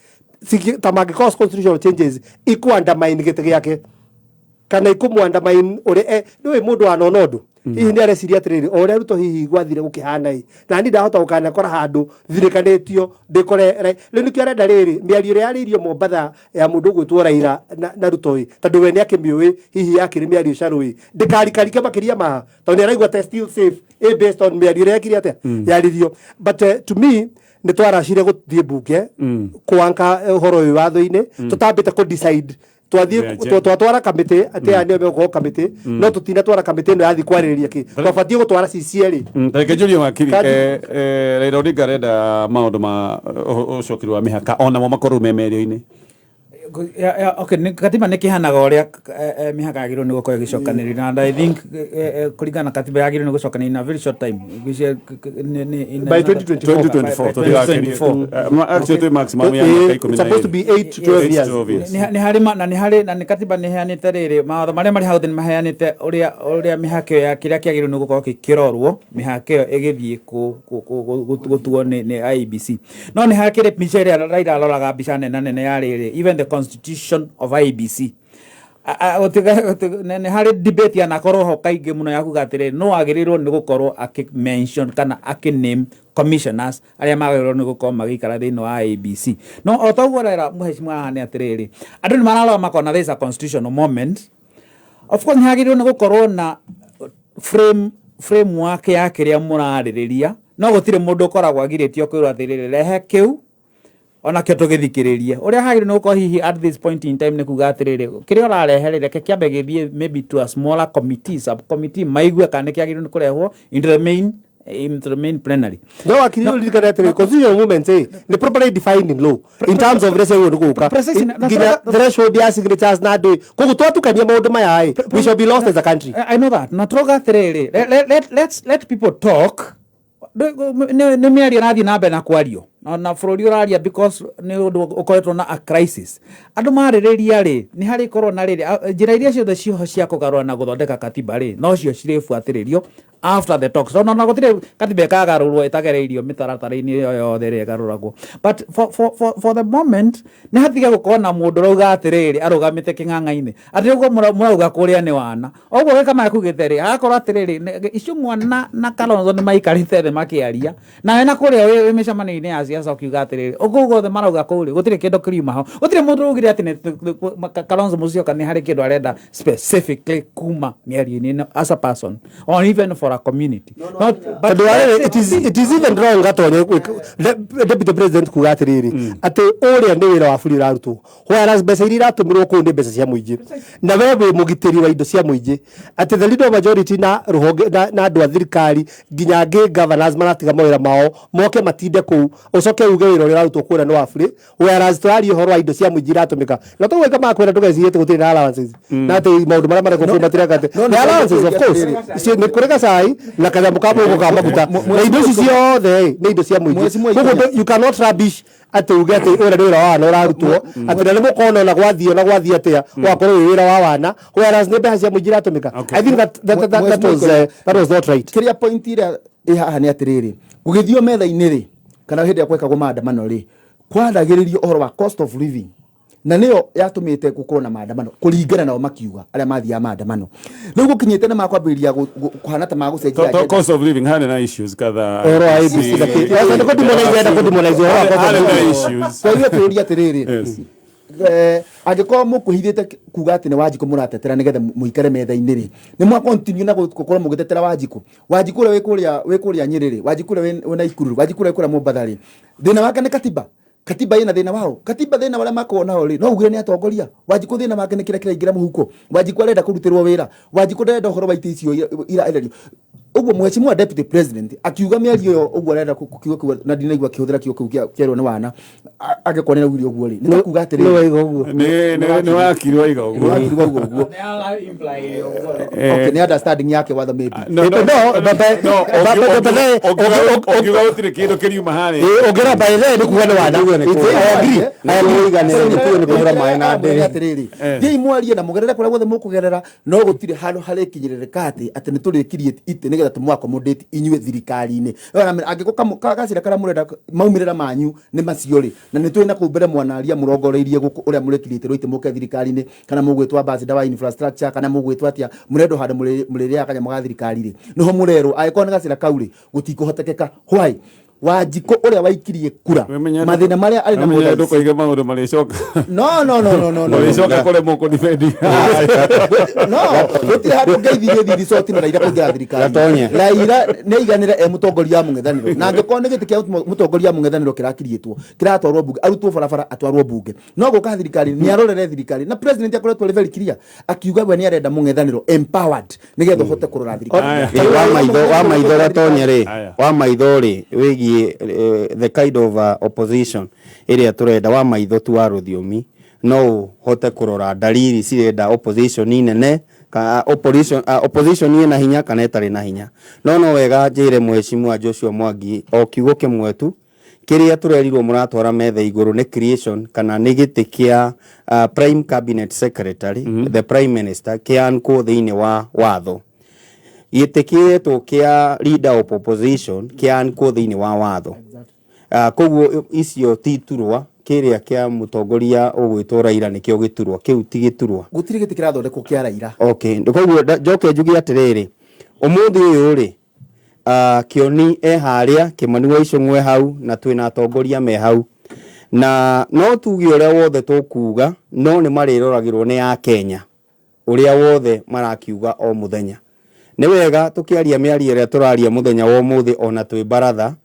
tamage cause constitutional changes iku undermine gite giake kana iku undermine ore ni mundu wa nonondo hihi ni areciria atiriri ore ruto hihi gwathire gukihana na ni ndahota gukana kora handu thirikanitio ndikore riu nikio arenda riri miario ria yaririo Mombatha ya mundu gwitwo Raila na ruto tondu we ni akimiui hihi yakiri miario sharui ndikarikarike makiria ma tondu araigwa still safe based on miario ria yakiri atia yaririo but to me ni twaracire guthie bunge kwanka horo uyu watho-ini tutambite ku decide twatwara kamiti ati ani meko kamiti no tutina twara kamiti no yathi kwaririria ki twabatie gutwara CCL reke njurio wakiri Raila Odinga arenda maundu ma ucokiri wa mihaka ona mo makorwo memerio-ini okay katiba ni kihanaga uria mihaka yagirwo ni gukorwo igicokanirira and I think kuringana katiba yagirwo ni gucokanirira in a very short time by 2024 actually maximum ya miaka 10 supposed to be 8 to 12 years ni hari na ni katiba ni heanite riri maatho maria mari hau thini maheanite uria mihaka ya kiria kiagirwo ni gukorwo kikirorwo mihaka iyo igithie gutuo ni IEBC no ni hakire mbica iria Raila aroraga mbica nene ya riri even the constitution of IEBC ne hari debate yana korwo ho kaingi muno ya kugatiriri no agirirwo ni gukorwo mention kana name commissioners aria magirwo ni gukorwo magikara thini wa IEBC no otoguo Raila muheshimiwa hane atiriri andu ni mararora makona this a constitutional moment of course hagirwo ni gukorwo na framework ya kiria muraririria no gutire mundu ukoragwo agiritio kwirwo atiriri rehe kiu ona kio tugithikiriria uria hagire no ko hihi at this point in time ne kuga atiriri kiria urareherere ke kiambe githie maybe to a smaller committee subcommittee maigwe kana kiagire ni kurehwo into the main into the main plenary. No, akilio likaretire constitutional movement say the properly defined in law in terms of rese yo kuka the threshold ya signatures na do kuko twatu kania maundu maya we shall be lost as a country. I know that natroga tiriri let people talk ne miaria nathi nambe na kwario na bururi uraria because ni undu ukoretwo na a crisis andu maririria ri ni hari korwo na riri njira iria ciothe ciho cia kugarura na guthondeka katiba ri no cio ciribuatiririo after the talks no gutire katiba ikagarurwo itagereirio mitaratara-ini yothe ri igaruragwo but for the moment ni hatige gukorwo na mundu rauga atiriri arugamite king'ang'a-ini ati uguo murauga kuria ni wana uguo we kama akugite ri agakorwo atiriri icung'wa na Kalonzo ni maikarite the makiaria na we na kuria we micamania-ini ya siasa ukiuga atiriri uguo the marauga kuri gutire kindu kiriuma hau gutire mundu ugire ati ni Kalonzo Musyoka ni hari kindu arenda specifically kuma miario-ini as a person or even for a community. But it is even wrong gatonye deputy president kuga atiriri ati uria ndi wira wa buri rarutwo whereas mbeca iria iratumirwo kuu ni mbeca cia muingi na wewe mugitiri wa indo cia muingi ati the leader majority na ruhonge na andu a thirikari nginya ngi governors maratiga mawira mao moke matinde kuu ucoke uge wira uria rarutwo kuria ni wa buri whereas twari horo wa indo cia muingi iratumika na tuwe kama kwenda tugecirie gutiri na allowances na ati maundu maria mareko matira gate allowances of course ni kurega sai na kanyambo kamo uko kama maguta na indo ici ciothe ni indo cia muingi you cannot rubbish ati uge ati ura ni wira wa wana urarutwo ati na nimukona na gwathie atia wakorwo wira wa wana whereas ni mbeca cia muingi iratumika. I think that was not right. Kiria point ira haha ni atiriri gugithio metha-ini ri kana hindi ya gwekagwo maandamano ri kwaragiririo uhoro wa cost of living na niyo yatumite gukorwo na maandamano kuringana nao makiuga aria mathia maandamano riu gukinyite na makwambiriria kuhana ta magucenjia cost of living hana na issues kadha oro IBC lakini kudimonize issues kwa hiyo tuuria atiriri angĩkorwo mũkuhithĩte kuga atĩ nĩ Wanjikũ mũratetera nĩgetha mũikare metha-inĩ rĩ nĩ mwa continue na gũkorwo mũgĩtetera Wanjikũ ũrĩa wĩ kũrĩa Nyĩrĩ rĩ Wanjikũ ũrĩa wĩ Naikuru rĩ Wanjikũ ũrĩa wĩ kũrĩa Mombatha rĩ thĩna wake nĩ katiba ina thĩna wao katiba thĩna waria makorwo nao rĩ no ugire nĩ atongoria Wanjikũ thĩna wake nĩ kĩrĩa kĩraingĩra mũhuko Wanjikũ arenda kũrutĩrwo wĩra Wanjikũ ndarenda ũhoro wa itĩ icio iraererio uguo mheshimiwa deputy president akiuga mĩario yo uguo arenda kiugo na ndinaigua kĩhũthĩra kiugo kĩu kĩerwo nĩ wana angĩkorwo nĩ augire uguo rĩ nĩ kuga atĩ nĩ wakiri waiga uguo okay nĩ understanding yake watha maybe ukiuga gũtirĩ kĩndũ kĩriuma harĩ ũngĩra by the nĩ kuga nĩ wana thiĩ mwarie na mũgerere kũrĩa guothe mũkũgerera no gũtirĩ handũ harĩkinyĩrĩrĩka atĩ nĩ tũrĩkirie itĩ nĩgetha tũmwakomodate inyuĩ thirikari-inĩ angĩkorwo gacĩra karĩa mũrenda maumĩrĩra manyu nĩ macio rĩ na nĩ tũrĩ na kũu mbere mwanaria mũrongoreirie gũkũ ũrĩa mũrĩkirĩtĩrwo itĩ mũke thirikari-inĩ kana mũgwĩtwo ambassador wa infrastructure kana mũgwĩtwo atĩa mũrendwo handũ mũrĩrĩaga kanyamũ ga thirikari rĩ nĩho mũrerwo angĩkorwo nĩ gacĩra kau rĩ gũtikũhotekeka why Wanjikũ ũrĩa waikirie kura mathĩna marĩa arĩ namo ndũkoige maũndũ marĩcoka no marĩcoka kũrĩa mũkũ defend no gũtirĩ handũ ngeithirie thithi soti na Raila kũingĩra thirikari Raila nĩ aiganĩre mũtongoria wa mũng'ethanĩro na angĩkorwo nĩ gĩtĩ kĩa mũtongoria wa mũng'ethanĩro kĩrakiriĩtwo kĩratwarwo bunge arutwo barabara atwarwo bunge no gũka thirikari nĩ arorere thirikari na president akoretwo arĩ very clear akiuga we nĩ arenda mũng'ethanĩro empowered nĩgetha ũhote kũrora thirikari wa maitho gatonye rĩ wa maitho rĩ wĩgiĩ the kind of opposition area turenda wa maitho tu wa rũthiomi no hote kurora dalili cirenda opposition nene ka opposition ina hinya kana itarĩ na hinya no wega njĩre mheshimiwa Joshua Mwangi o kiugo kĩmwe tu kĩrĩa turerirwo mũratwara metha igũrũ nĩ creation kana nĩ gĩtĩ kĩa prime cabinet secretary the prime minister kĩankwo thĩinĩ wa watho gĩtĩkĩrĩtwo kĩa leader of opposition kĩankwo thĩinĩ wa watho koguo icio titurwa kĩrĩa kĩa mũtongoria ũgwĩtwo Raila nĩkĩo gĩturwa kĩu ti gĩturwa gũtirĩ gĩtĩ kĩrathondekwo kĩa Raila okay koguo njoke njuge atĩrĩrĩ ũmũthĩ ũyũ rĩ Kĩoni harĩa Kĩmani wa Icũng'wa hau na twĩna atongoria me hau na no tuge ũrĩa wothe tũkuga no nĩ marĩroragĩrwo nĩ ya Kenya ũrĩa wothe marakiuga o mũthenya nĩ wega tũkĩaria mĩario ĩrĩa tũraria mũthenya wa ũmũthĩ ona twĩ baratha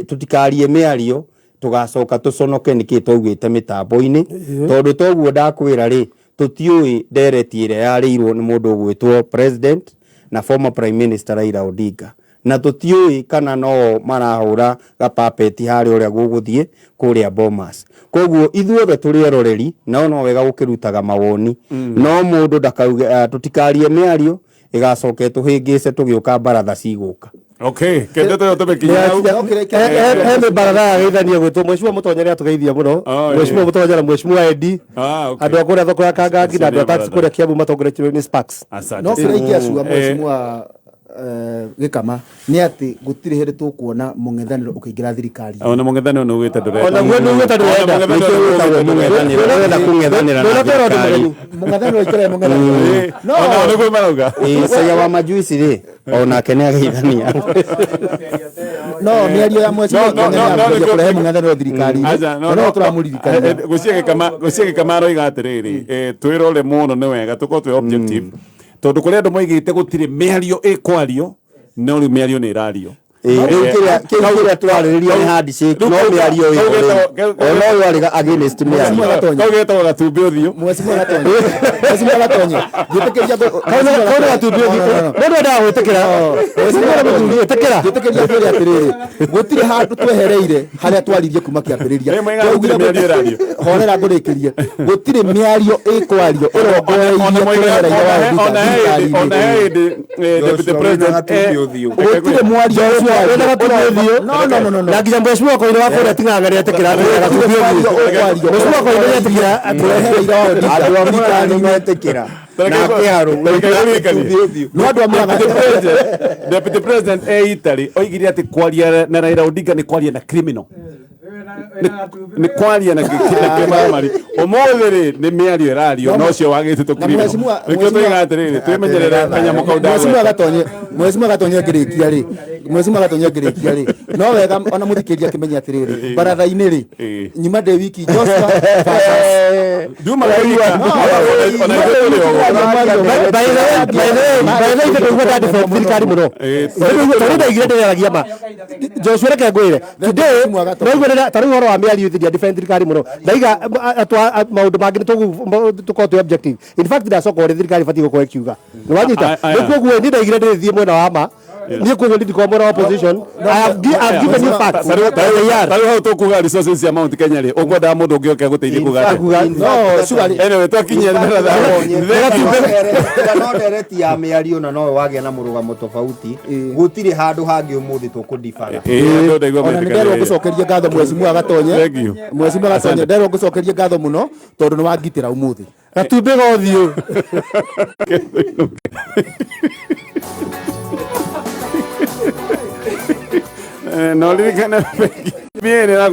tũtikarie mĩario tugacoka tũconoke nĩkĩ twaugĩte mĩtambo-inĩ tondũ toguo ndakwĩra rĩ tũtiũĩ ndereti ĩrĩa yarĩirwo nĩ mũndũ ũgwĩtwo president na former prime minister Raila Odinga na tutiui kana no marahura gapapeti hari uria guguthie kuria Bomas. Koguo ithuothe turi eroreri no wega gukirutaga mawoni no mundu ndakauge tutikarie miario igacoke tuhingice tugiuka baratha ciguka. Okay, kende to tumekinya he baratha geithania gwitwo mheshimiwa Mutonye atugeithia muno mheshimiwa Mutonye na mheshimiwa Edi andu akuria thoko ya Kangangi na andu ataxi kuria Kiambu matongoretio ni Sparks. No kiraiki acua mheshimiwa Gikama ni ati gutire here tukuona mung'ethaniro ukiingira thirikari ona mung'ethaniro no gwita ndure ona gwe no gwita ndurenda mung'ethaniro kung'ethanira na thirikari mung'ethaniro ikire mung'ethaniro no ona gwe marauga Saya wa majuici ri ona kene ageithania no miario ya mheshimiwa no kurehe mung'ethaniro thirikari no turamuririkania gucie Gikama roiga atiriri twirore muno ni wega tuko twi objective tondu kuria andu moigite gutire miario ikwario no riu miario ni irario kiria turariria ni handshake no miario no wariga against miario kaugeta gatumbi uthio mheshimiwa Gatonye gitekeria kauna gatumbi uthio no nda gwitikira mheshimiwa Muthuri gwitikira gitekeria kwiri atiriri gutire handu twehereire haria twaririe kuma kiambiriria honera ngurikirie gutire miario ikwario irongoreirie ona deputy president gutire mwario no na nginya mheshimiwa Koine wa kuria ting'ang'ania atikira mheshimiwa Koine atikira twehereire andu amwe ni metikira na kiharu no andu amwe deputy president Itali oigire ati kwaria na Raila Odinga ni kwaria na criminal ni kwaria na kimaramari umuthiri ni miario irario no cio wagite tukirino nikio twigatiriri twimenyerera kanyamu kau dawe mheshimiwa Gatonye ngirikia ri mheshimiwa Gatonye ngirikia ri no wega ona muthikiria kimenya atiriri baratha-ini ri nyuma de wiki Joshua Duma kaiwa ona thirikari muno tondu igire ndiragia ma Joshua reke ngwire today no tari horo wa miario thiria defend thirikari muno ndaiga maundu mangi tuko tu objective in fact ndacoka uri thirikari fati gukorwo kiuga ni wanyita nikuo ni ndaigire ndithie mwena wa ma ni kuo ndi kwa mwena wa opposition I have given you facts tari hau tukuga resources ya Mount Kenya ri ukwenda mundu ungi oke guteithia kuga no sugari anyway twakinyia no dereti ya miario na no wage na murugamo tofauti gutire handu hangi umuthi tukudibara ona nderwo ngucokerie ngatho mheshimiwa Gatonye mheshimiwa Gatonye nderwo ngucokerie ngatho muno tondu ni wangitira umuthi gatumbi gothio no ririkana bien era